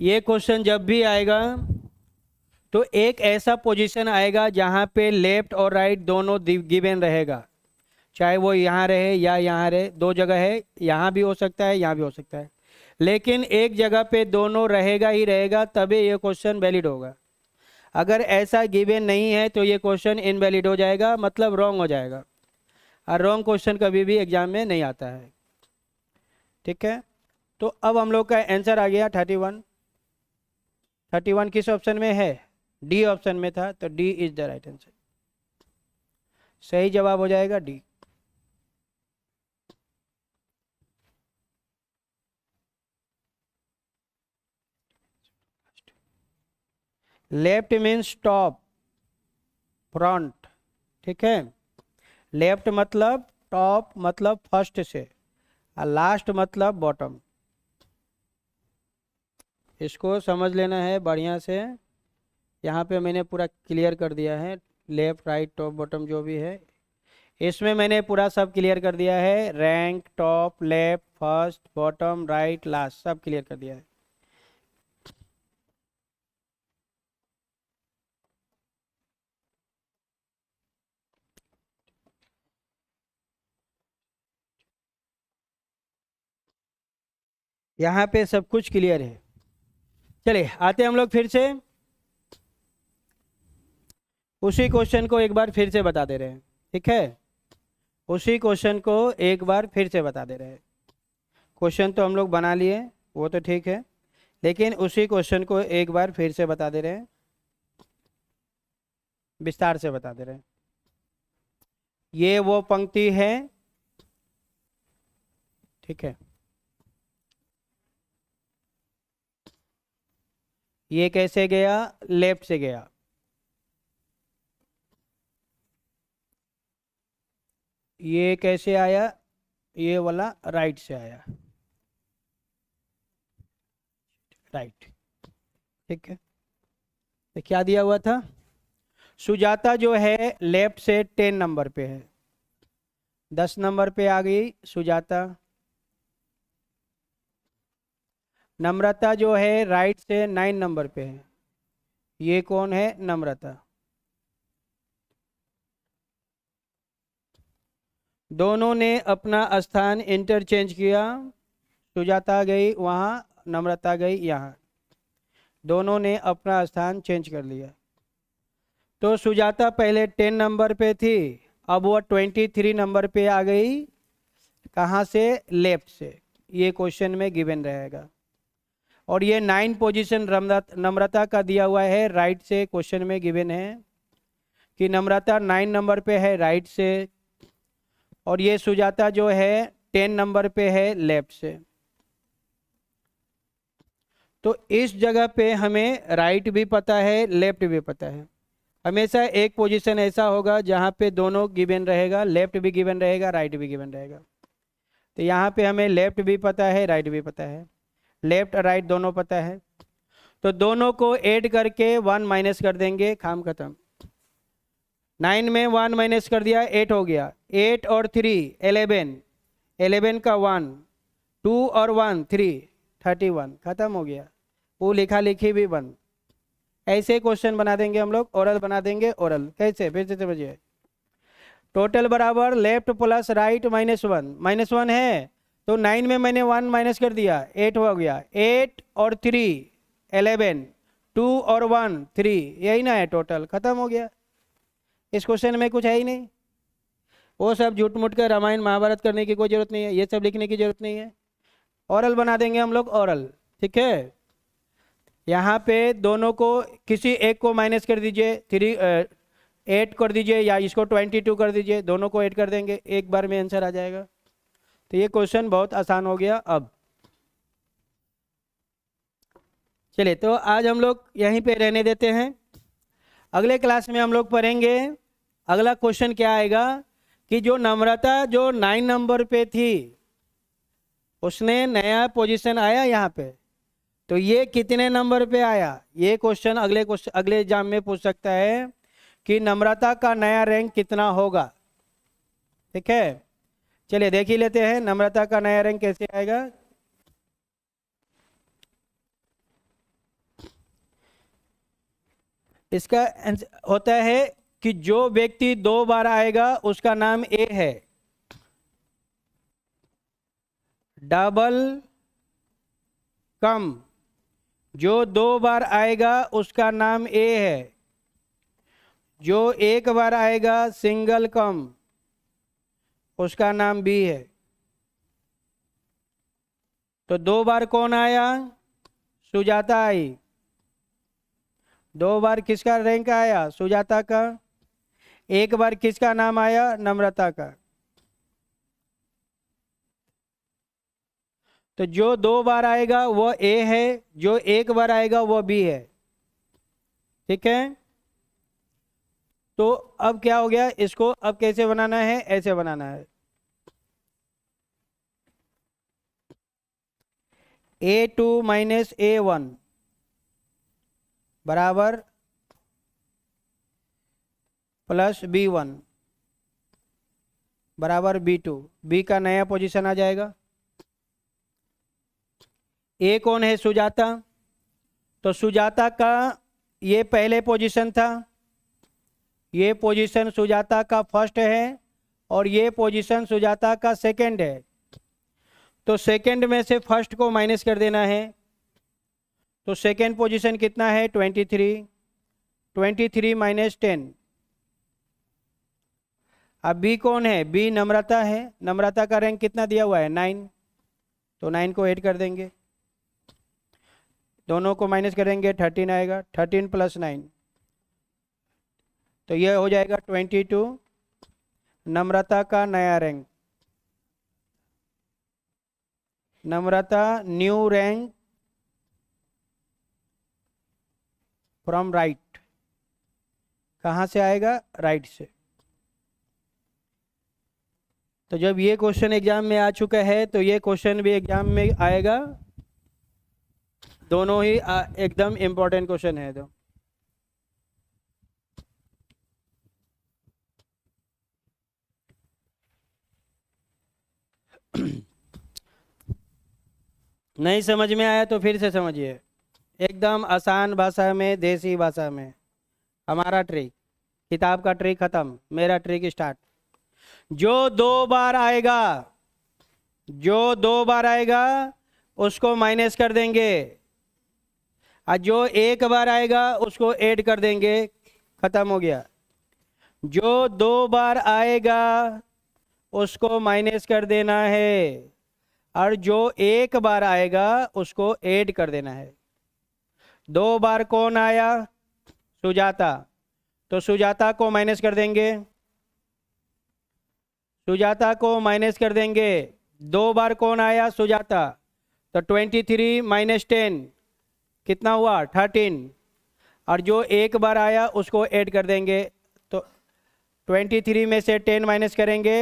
[SPEAKER 1] ये क्वेश्चन जब भी आएगा तो एक ऐसा पोजीशन आएगा जहां पे लेफ्ट और राइट दोनों गिवन रहेगा, चाहे वो यहाँ रहे या यहाँ रहे। दो जगह है, यहाँ भी हो सकता है, यहाँ भी हो सकता है, लेकिन एक जगह पे दोनों रहेगा ही रहेगा, तभी ये क्वेश्चन वैलिड होगा। अगर ऐसा गिवन नहीं है तो ये क्वेश्चन इनवैलिड हो जाएगा, मतलब रॉन्ग हो जाएगा। और रॉन्ग क्वेश्चन कभी भी एग्जाम में नहीं आता है। ठीक है। तो अब हम लोग का आंसर आ गया 31। 31 किस ऑप्शन में है? डी ऑप्शन में था, तो D is the right answer. सही जवाब हो जाएगा D. Left means top, front, ठीक है। लेफ्ट मतलब टॉप मतलब फर्स्ट से, और लास्ट मतलब बॉटम। इसको समझ लेना है बढ़िया से। यहाँ पे मैंने पूरा क्लियर कर दिया है, लेफ्ट राइट टॉप बॉटम जो भी है, इसमें मैंने पूरा सब क्लियर कर दिया है। Rank, top, left, first, bottom, right, last सब क्लियर कर दिया है। यहाँ पे सब कुछ क्लियर है। चलिए आते हैं हम लोग फिर से उसी क्वेश्चन को एक बार फिर से बता दे रहे हैं, ठीक है। उसी क्वेश्चन को एक बार फिर से बता दे रहे हैं। क्वेश्चन तो हम लोग बना लिए, वो तो ठीक है, लेकिन उसी क्वेश्चन को एक बार फिर से बता दे रहे हैं, विस्तार से बता दे रहे हैं। ये वो पंक्ति है, ठीक है। ये कैसे गया? लेफ्ट से गया। ये कैसे आया? ये वाला राइट से आया, राइट, ठीक है। तो क्या दिया हुआ था? सुजाता जो है लेफ्ट से 10 नंबर पे है, 10 नंबर पे आ गई सुजाता। नम्रता जो है राइट से 9 नंबर पे है, ये कौन है? नम्रता। दोनों ने अपना स्थान इंटरचेंज किया, सुजाता गई वहाँ, नम्रता गई यहाँ, दोनों ने अपना स्थान चेंज कर लिया। तो सुजाता पहले 10 नंबर पे थी, अब वो 23 नंबर पे आ गई। कहाँ से? लेफ्ट से। ये क्वेश्चन में गिवन रहेगा। और ये 9 पोजीशन नम्रता का दिया हुआ है, राइट से क्वेश्चन में गिवन है कि नम्रता 9 नंबर पे है राइट से, और ये सुजाता जो है 10 नंबर पे है लेफ्ट से। तो इस जगह पे हमें राइट भी पता है, लेफ्ट भी पता है। हमेशा एक पोजीशन ऐसा होगा जहाँ पे दोनों गिवन रहेगा, लेफ्ट भी गिवन रहेगा, राइट भी गिवन रहेगा। तो यहाँ पे हमें लेफ्ट भी पता है, राइट भी पता है, लेफ्ट और राइट दोनों पता है। तो दोनों को ऐड करके 1 माइनस कर देंगे, काम खत्म। 9 में 1 माइनस कर दिया, 8 हो गया। 8 और 3 11, 11 का 1, 2 और 1 3, 31, खत्म हो गया। वो लिखा लिखी भी बंद। ऐसे क्वेश्चन बना देंगे हम लोग, ओरल बना देंगे। ओरल कैसे? फिर से समझिए। टोटल बराबर लेफ्ट प्लस राइट -1 है, तो 9 में मैंने 1 माइनस कर दिया, 8 हो गया। 8 और 3 11, 2 और 1 3, यही ना है टोटल, खत्म हो गया। इस क्वेश्चन में कुछ है ही नहीं। वो सब झूठ मूठ कर रामायण महाभारत करने की कोई जरूरत नहीं है, ये सब लिखने की जरूरत नहीं है। ओरल बना देंगे हम लोग, ओरल, ठीक है। यहाँ पे दोनों को किसी एक को माइनस कर दीजिए, 8 कर दीजिए, या इसको 22 कर दीजिए, दोनों को ऐड कर देंगे, एक बार में आंसर आ जाएगा। तो ये क्वेश्चन बहुत आसान हो गया। अब चलिए, तो आज हम लोग यहीं पे रहने देते हैं। अगले क्लास में हम लोग पढ़ेंगे अगला क्वेश्चन क्या आएगा कि जो नम्रता जो 9 नंबर पे थी, उसने नया पोजीशन आया यहाँ पे, तो ये कितने नंबर पे आया? ये क्वेश्चन अगले एग्जाम में पूछ सकता है कि नम्रता का नया रैंक कितना होगा, ठीक है। चलिए देख ही लेते हैं नम्रता का नया रैंक कैसे आएगा। इसका होता है कि जो व्यक्ति 2 बार आएगा उसका नाम ए है, डबल कम, जो 2 बार आएगा उसका नाम ए है, जो 1 बार आएगा सिंगल कम, उसका नाम बी है। तो 2 बार कौन आया? सुजाता आई। 2 बार किसका रैंक आया? सुजाता का। एक बार किसका नाम आया? नम्रता का। तो जो 2 बार आएगा वो ए है, जो 1 बार आएगा वो बी है। ठीक है, तो अब क्या हो गया, इसको अब कैसे बनाना है? ऐसे बनाना है। A2 माइनस A1 बराबर प्लस B1 बराबर B2। बी का नया पोजीशन आ जाएगा। ए कौन है? सुजाता। तो सुजाता का ये पहले पोजीशन था, ये पोजीशन सुजाता का फर्स्ट है और ये पोजीशन सुजाता का सेकंड है। तो सेकंड में से फर्स्ट को माइनस कर देना है। तो सेकंड पोजीशन कितना है? 23। 23 माइनस 10। अब बी कौन है? बी नम्रता है। नम्रता का रैंक कितना दिया हुआ है? 9। तो 9 को ऐड कर देंगे, दोनों को माइनस करेंगे, 13 आएगा। 13 प्लस 9 तो ये हो जाएगा 22। नम्रता का नया rank, Namrata new rank from right. कहाँ से आएगा? राइट से। तो जब ये क्वेश्चन एग्जाम में आ चुका है तो ये क्वेश्चन भी एग्जाम में आएगा। दोनों ही एकदम इम्पोर्टेंट क्वेश्चन है। तो नहीं समझ में आया तो फिर से समझिए, एकदम आसान भाषा में, देसी भाषा में। हमारा ट्रिक, किताब का ट्रिक खत्म, मेरा ट्रिक स्टार्ट। जो 2 बार आएगा, जो 2 बार आएगा उसको माइनस कर देंगे, और जो 1 बार आएगा उसको ऐड कर देंगे। खत्म हो गया। जो 2 बार आएगा उसको माइनस कर देना है, और जो 1 बार आएगा उसको ऐड कर देना है। 2 बार कौन आया? सुजाता। तो सुजाता को माइनस कर देंगे, सुजाता को माइनस कर देंगे। 2 बार कौन आया? सुजाता। तो 23 माइनस 10 कितना हुआ? 13। और जो 1 बार आया उसको ऐड कर देंगे। तो 23 में से 10 माइनस करेंगे,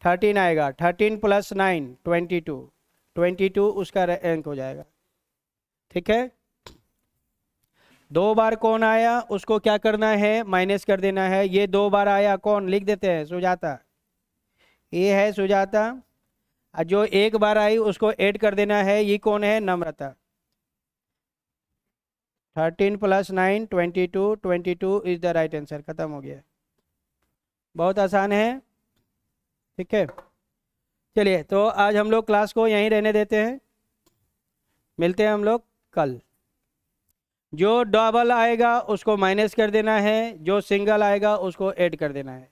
[SPEAKER 1] 13 आएगा। 13 प्लस 9 22। 22 उसका रैंक हो जाएगा। ठीक है, 2 बार कौन आया उसको क्या करना है? माइनस कर देना है। ये 2 बार आया कौन? लिख देते हैं, सुजाता। ये है सुजाता। और जो 1 बार आई उसको ऐड कर देना है। ये कौन है? नम्रता। 13 plus 9 22। 22 is the right answer. खत्म हो गया। बहुत आसान है। ठीक है, चलिए तो आज हम लोग क्लास को यहीं रहने देते हैं। मिलते हैं हम लोग कल। जो डबल आएगा उसको माइनस कर देना है, जो सिंगल आएगा उसको ऐड कर देना है।